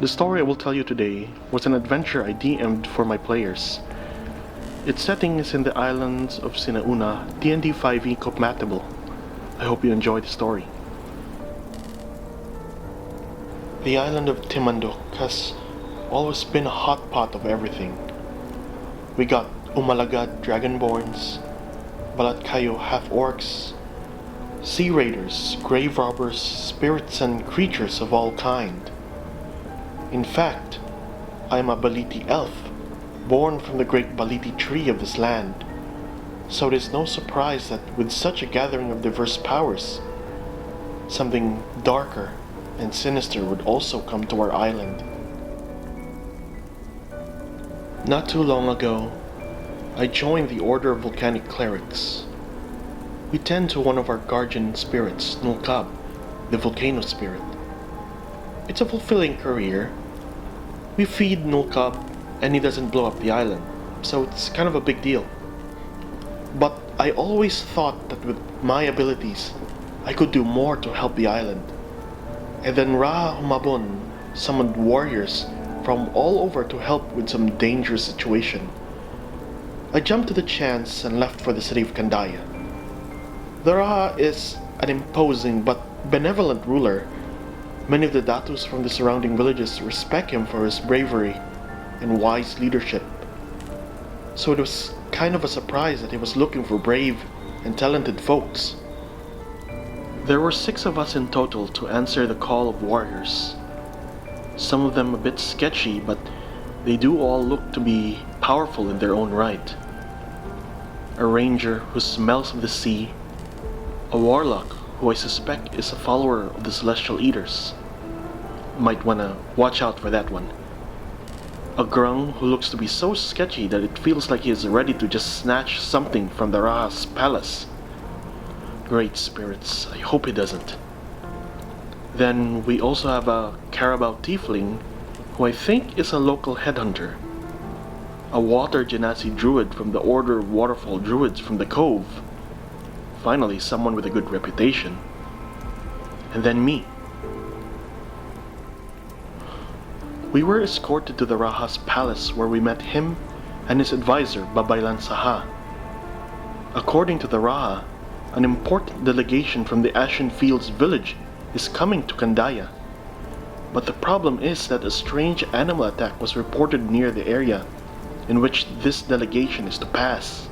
The story I will tell you today was an adventure I DM'd for my players. Its setting is in the Islands of Sina-Una, D&D 5e compatible. I hope you enjoy the story. The island of Timanduk has always been a hot pot of everything. We got Malakat dragonborns, Balatkayo half-orcs, sea raiders, grave robbers, spirits and creatures of all kind. In fact, I am a Baliti elf, born from the great Baliti tree of this land, so it is no surprise that with such a gathering of diverse powers, something darker and sinister would also come to our island. Not too long ago, I joined the Order of Volcanic Clerics. We tend to one of our guardian spirits, Nulkab, the volcano spirit. It's a fulfilling career. We feed Nulkab and he doesn't blow up the island, so it's kind of a big deal. But I always thought that with my abilities, I could do more to help the island. And then Ra Humabon summoned warriors from all over to help with some dangerous situation. I jumped to the chance and left for the city of Kandaya. The Raha is an imposing but benevolent ruler. Many of the datus from the surrounding villages respect him for his bravery and wise leadership. So it was kind of a surprise that he was looking for brave and talented folks. There were 6 of us in total to answer the call of warriors. Some of them a bit sketchy, but they do all look to be powerful in their own right. A ranger who smells of the sea, a warlock who I suspect is a follower of the Celestial Eaters. Might wanna watch out for that one. A grung who looks to be so sketchy that it feels like he is ready to just snatch something from the Raha's palace. Great spirits, I hope he doesn't. Then we also have a Carabao Tiefling who I think is a local headhunter. A water genasi druid from the Order of Waterfall Druids from the Cove. Finally, someone with a good reputation. And then me. We were escorted to the Raha's palace where we met him and his advisor, Babaylan Saha. According to the Raha, an important delegation from the Ashen Fields village is coming to Kandaya. But the problem is that a strange animal attack was reported near the area in which this delegation is to pass.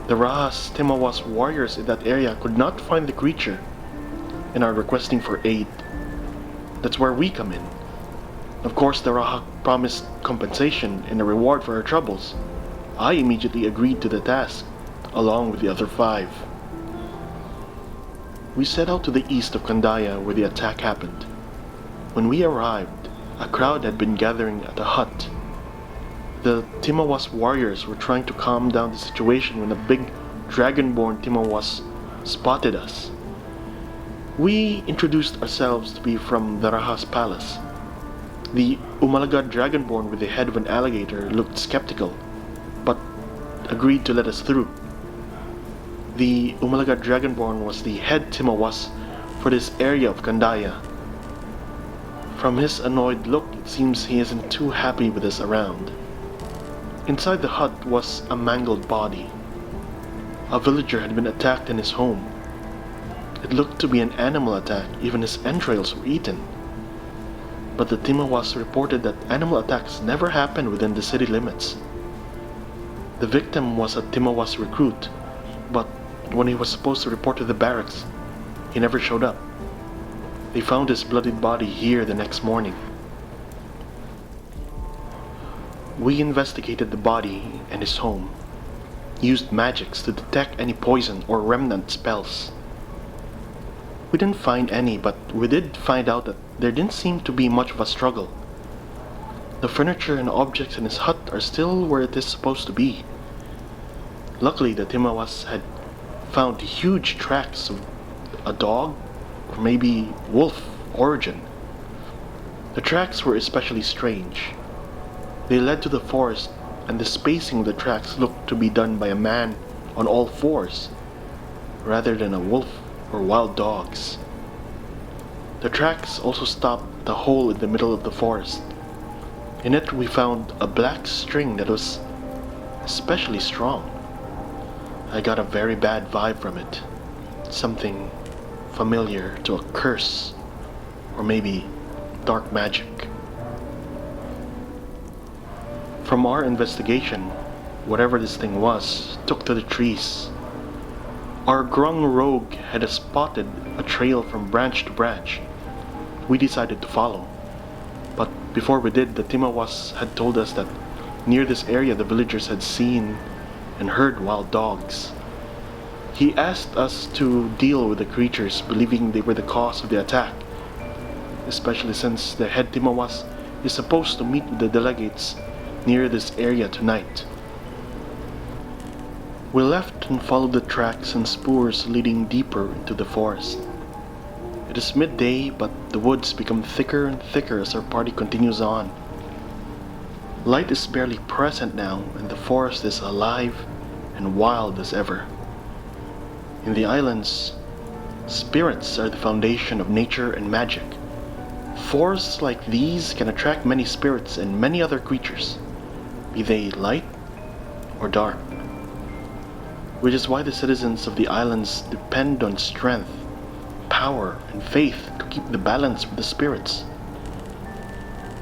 The Raha's Timawas warriors in that area could not find the creature and are requesting for aid. That's where we come in. Of course, the Raha promised compensation and a reward for her troubles. I immediately agreed to the task, along with the other 5. We set out to the east of Kandaya where the attack happened. When we arrived, a crowd had been gathering at a hut. The Timawas warriors were trying to calm down the situation when a big dragonborn Timawas spotted us. We introduced ourselves to be from the Raha's palace. The Malakat dragonborn with the head of an alligator looked skeptical, but agreed to let us through. The Malakat dragonborn was the head Timawas for this area of Kandaya. From his annoyed look, it seems he isn't too happy with us around. Inside the hut was a mangled body. A villager had been attacked in his home. It looked to be an animal attack, even his entrails were eaten. But the Timawas reported that animal attacks never happened within the city limits. The victim was a Timawas recruit, but when he was supposed to report to the barracks, he never showed up. They found his bloodied body here the next morning. We investigated the body and his home, used magics to detect any poison or remnant spells. We didn't find any, but we did find out that there didn't seem to be much of a struggle. The furniture and objects in his hut are still where it is supposed to be. Luckily, the Timawas had found huge tracks of a dog or maybe wolf origin. The tracks were especially strange. They led to the forest, and the spacing of the tracks looked to be done by a man on all 4s, rather than a wolf or wild dogs. The tracks also stopped at a hole in the middle of the forest. In it we found a black string that was especially strong. I got a very bad vibe from it. Something familiar to a curse, or maybe dark magic. From our investigation, whatever this thing was took to the trees. Our grung rogue had spotted a trail from branch to branch. We decided to follow. But before we did, the Timawas had told us that near this area the villagers had seen and heard wild dogs. He asked us to deal with the creatures, believing they were the cause of the attack, especially since the head Timawas is supposed to meet with the delegates near this area tonight. We left and followed the tracks and spoors leading deeper into the forest. It is midday, but the woods become thicker and thicker as our party continues on. Light is barely present now, and the forest is alive and wild as ever. In the islands, spirits are the foundation of nature and magic. Forests like these can attract many spirits and many other creatures, be they light or dark. Which is why the citizens of the islands depend on strength, power, and faith to keep the balance with the spirits.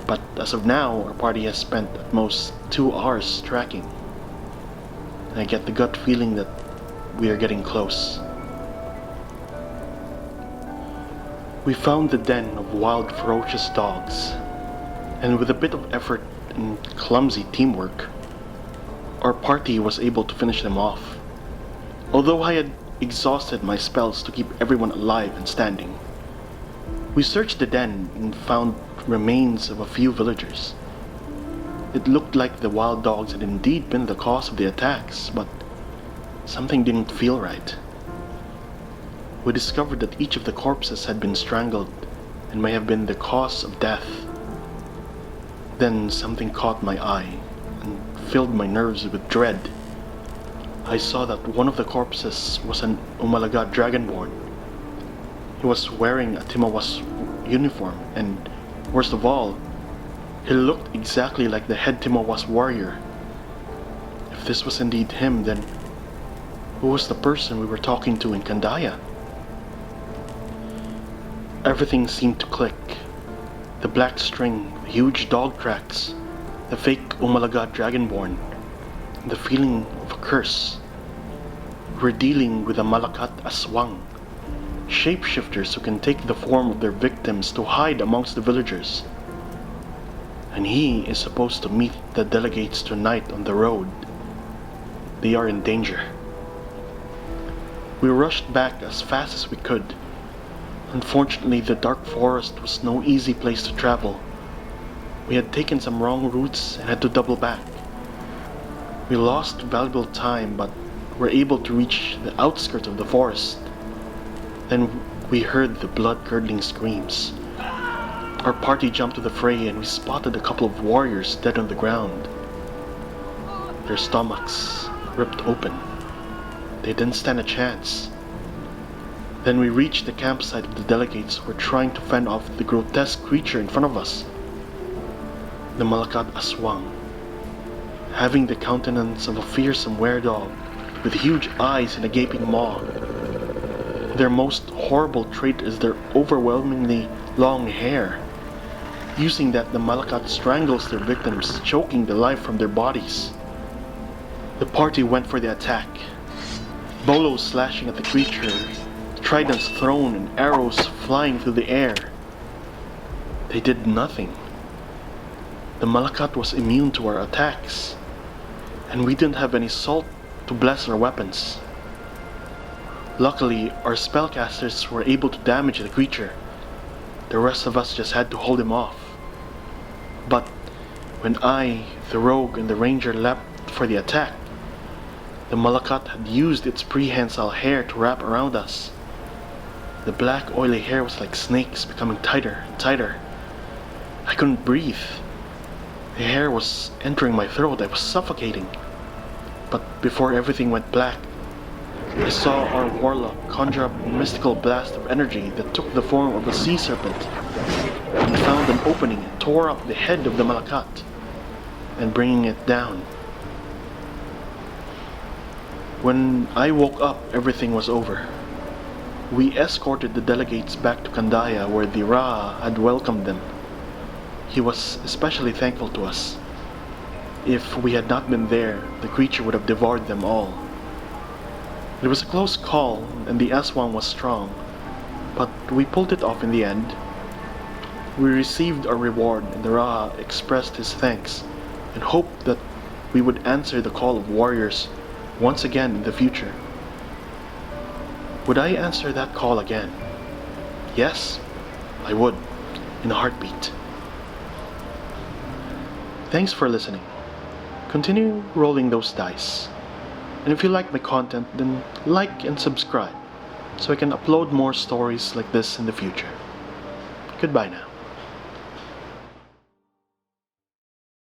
But as of now, our party has spent at most 2 hours tracking. I get the gut feeling that we are getting close. We found the den of wild, ferocious dogs, and with a bit of effort and clumsy teamwork, our party was able to finish them off. Although I had exhausted my spells to keep everyone alive and standing. We searched the den and found remains of a few villagers. It looked like the wild dogs had indeed been the cause of the attacks, but something didn't feel right. We discovered that each of the corpses had been strangled and may have been the cause of death. Then something caught my eye and filled my nerves with dread. I saw that one of the corpses was an Malakat dragonborn. He was wearing a Timawas uniform, and worst of all, he looked exactly like the head Timawas warrior. If this was indeed him, then who was the person we were talking to in Kandaya? Everything seemed to click. The black string, the huge dog tracks, the fake Malakat dragonborn, the feeling of a curse. We're dealing with a Malakat Aswang, shapeshifters who can take the form of their victims to hide amongst the villagers. And he is supposed to meet the delegates tonight on the road. They are in danger. We rushed back as fast as we could. Unfortunately, the dark forest was no easy place to travel. We had taken some wrong routes and had to double back. We lost valuable time, but were able to reach the outskirts of the forest. Then we heard the blood-curdling screams. Our party jumped to the fray and we spotted a couple of warriors dead on the ground. Their stomachs ripped open. They didn't stand a chance. Then we reached the campsite of the delegates who were trying to fend off the grotesque creature in front of us. The Malakat Aswang, having the countenance of a fearsome were-dog with huge eyes and a gaping maw. Their most horrible trait is their overwhelmingly long hair. Using that, the Malakat strangles their victims, choking the life from their bodies. The party went for the attack. Bolos slashing at the creature, tridents thrown and arrows flying through the air. They did nothing. The Malakat was immune to our attacks, and we didn't have any salt to bless our weapons. Luckily, our spellcasters were able to damage the creature. The rest of us just had to hold him off. But when I, the rogue, and the ranger leapt for the attack, the Malakat had used its prehensile hair to wrap around us. The black oily hair was like snakes, becoming tighter and tighter. I couldn't breathe. The hair was entering my throat. I was suffocating. But before everything went black, I saw our warlock conjure up a mystical blast of energy that took the form of a sea serpent. He found an opening and tore up the head of the Malakat, and bringing it down. When I woke up, everything was over. We escorted the delegates back to Kandaya where the Rajah had welcomed them. He was especially thankful to us. If we had not been there, the creature would have devoured them all. It was a close call, and the Aswang was strong, but we pulled it off in the end. We received our reward, and the Rajah expressed his thanks and hoped that we would answer the call of warriors once again in the future. Would I answer that call again? Yes, I would, in a heartbeat. Thanks for listening. Continue rolling those dice. And if you like my content, then like and subscribe so I can upload more stories like this in the future. Goodbye now.